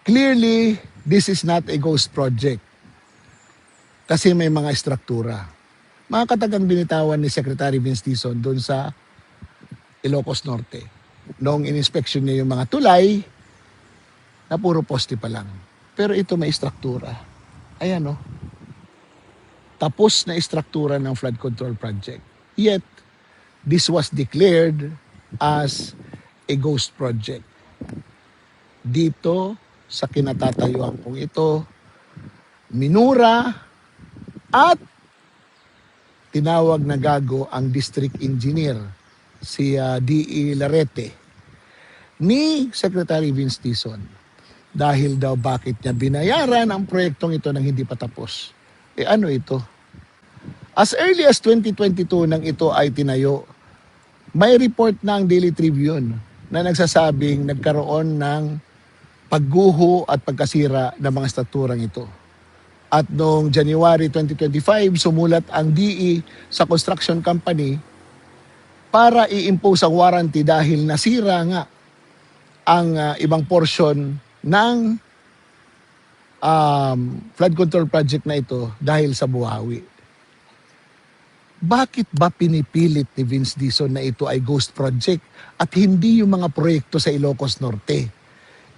Clearly, this is not a ghost project kasi may mga estruktura. Mga katagang binitawan ni Secretary Vince Dizon doon sa Ilocos Norte. Noong in-inspection niya yung mga tulay, na puro poste pa lang. Pero ito may estruktura. Ayan o. Tapos na estruktura ng flood control project. Yet, this was declared as a ghost project. Dito, sa kinatatayuan kong ito, minura at tinawag na gago ang district engineer, si D.E. Larete, ni Secretary Vince Dizon. Dahil daw bakit niya binayaran ang proyektong ito nang hindi pa tapos. Ano ito? As early as 2022 nang ito ay tinayo, may report na ang Daily Tribune na nagsasabing nagkaroon ng pagguho at pagkasira ng mga strukturang ito. At noong January 2025, sumulat ang DE sa construction company para i-impose ang warranty dahil nasira nga ang ibang portion ng flood control project na ito dahil sa buhawi. Bakit ba pinipilit ni Vince Dizon na ito ay ghost project at hindi yung mga proyekto sa Ilocos Norte?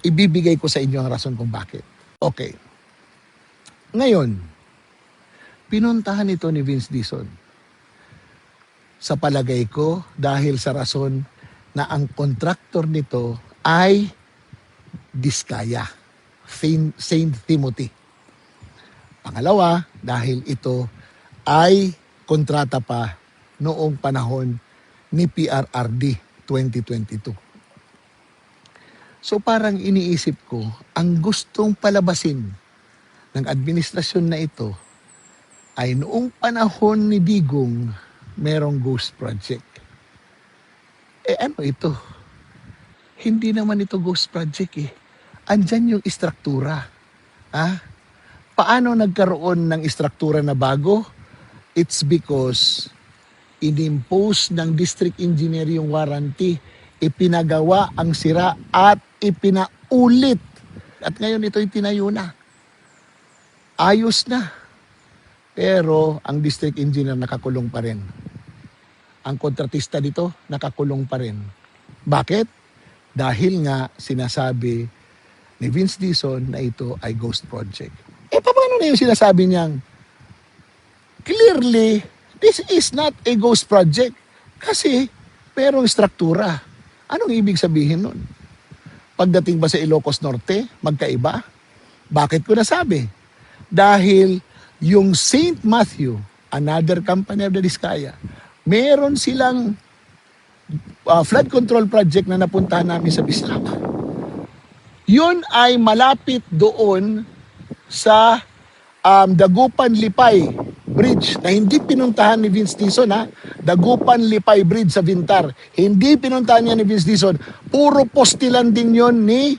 Ibibigay ko sa inyo ang rason kung bakit. Okay. Ngayon, pinuntahan ito ni Vince Dizon. Sa palagay ko, dahil sa rason na ang kontraktor nito ay Diskaya, Saint Timothy. Pangalawa, dahil ito ay kontrata pa noong panahon ni PRRD 2022. So parang iniisip ko, ang gustong palabasin ng administrasyon na ito ay noong panahon ni Digong, merong ghost project. Ano ito? Hindi naman ito ghost project eh. Andyan yung istruktura. Paano nagkaroon ng istruktura na bago? It's because inimpose ng district engineer yung warranty, ipinagawa ang sira at ipinaulit. At ngayon ito'y tinayo na. Ayos na. Pero ang district engineer nakakulong pa rin. Ang kontratista dito nakakulong pa rin. Bakit? Dahil nga sinasabi ni Vince Dizon na ito ay ghost project. Paano na yung sinasabi niyang clearly, this is not a ghost project kasi merong struktura. Anong ibig sabihin nun? Pagdating ba sa Ilocos Norte, magkaiba? Bakit ko nasabi? Dahil yung St. Matthew, another company of the Diskaya, meron silang flood control project na napuntahan namin sa Bislaca. Yun ay malapit doon sa Dagupan-Lipay Bridge na hindi pinuntahan ni Vince Dizon. Dagupan-Lipay Bridge sa Vintar. Hindi pinuntahan niya ni Vince Dizon. Puro postilan din yon ni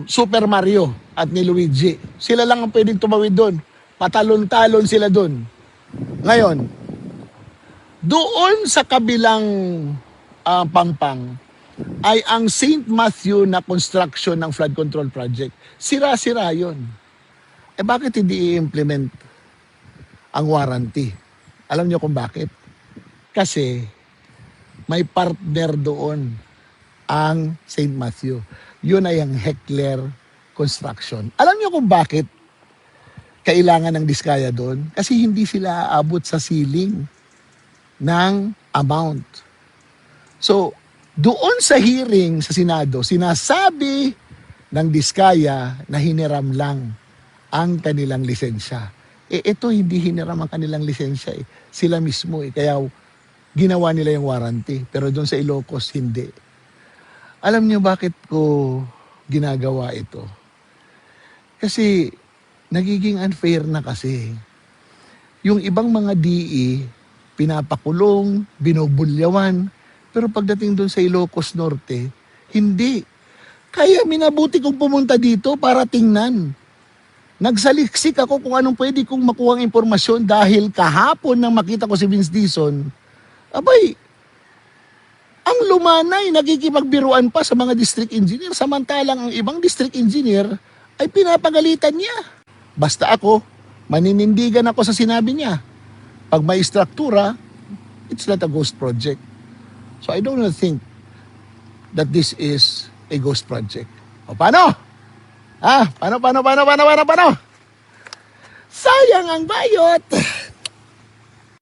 Super Mario at ni Luigi. Sila lang ang pwedeng tumawid doon. Patalon-talon sila doon. Ngayon, doon sa kabilang pangpang ay ang St. Matthew na construction ng flood control project. Sira-sira yun. Bakit hindi i-implement ang warranty? Alam niyo kung bakit? Kasi may partner doon ang St. Matthew. Yun ay ang Heckler Construction. Alam niyo kung bakit kailangan ng Diskaya doon? Kasi hindi sila aabot sa ceiling ng amount. So, doon sa hearing sa Senado, sinasabi ng Diskaya na hiniram lang ang kanilang lisensya. Ito hindi hiniram ang kanilang lisensya eh. Sila mismo eh. Kaya ginawa nila yung warranty. Pero doon sa Ilocos, hindi. Alam niyo bakit ko ginagawa ito? Kasi nagiging unfair na kasi. Yung ibang mga DE, pinapakulong, binubulyawan, pero pagdating doon sa Ilocos Norte, hindi. Kaya minabuti kong pumunta dito para tingnan. Nagsaliksik ako kung anong pwede kong makuha ng impormasyon dahil kahapon nang makita ko si Vince Dizon, abay, Ang Lumanay, nagkikipagbiruan pa sa mga district engineer, samantalang ang ibang district engineer ay pinapagalitan niya. Basta ako, maninindigan ako sa sinabi niya. Pag may struktura, it's not a ghost project. So I don't think that this is a ghost project. O paano? Paano? Sayang ang bayot!